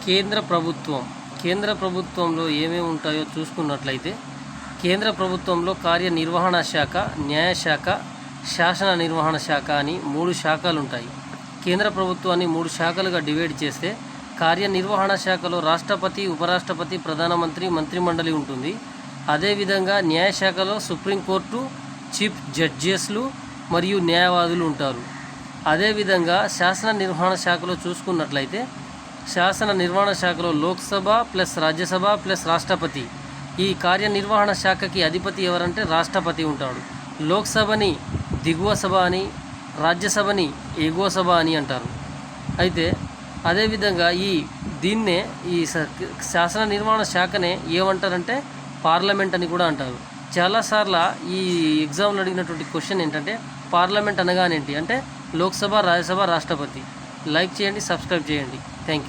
కేంద్ర ప్రభుత్వంలో ఏమేమి ఉంటాయో చూసుకున్నట్లయితే కేంద్ర ప్రభుత్వంలో కార్యనిర్వహణ శాఖ, న్యాయశాఖ, శాసన నిర్వహణ శాఖ అని 3 శాఖలు ఉంటాయి. కేంద్ర ప్రభుత్వాన్ని 3 శాఖలుగా డివైడ్ చేస్తే కార్యనిర్వహణ శాఖలో రాష్ట్రపతి, ఉపరాష్ట్రపతి, ప్రధానమంత్రి, మంత్రిమండలి ఉంటుంది. అదేవిధంగా న్యాయశాఖలో సుప్రీంకోర్టు, చీఫ్ జడ్జెస్లు మరియు న్యాయవాదులు ఉంటారు. అదేవిధంగా శాసన నిర్వహణ శాఖలో చూసుకున్నట్లయితే శాసన నిర్వహణ శాఖలో లోక్సభ ప్లస్ రాజ్యసభ ప్లస్ రాష్ట్రపతి. ఈ కార్యనిర్వహణ శాఖకి అధిపతి ఎవరంటే రాష్ట్రపతి ఉంటాడు. లోక్సభని దిగువ సభ అని, రాజ్యసభని ఎగువ సభ అని అంటారు. అయితే అదేవిధంగా దీన్నే ఈ శాసన నిర్వహణ శాఖనే ఏమంటారంటే పార్లమెంట్ అని కూడా అంటారు. చాలాసార్లు ఈ ఎగ్జామ్లో అడిగినటువంటి క్వశ్చన్ ఏంటంటే పార్లమెంట్ అనగానేంటి అంటే లోక్సభ, రాజ్యసభ, రాష్ట్రపతి. లైక్ చేయండి, సబ్స్క్రైబ్ చేయండి.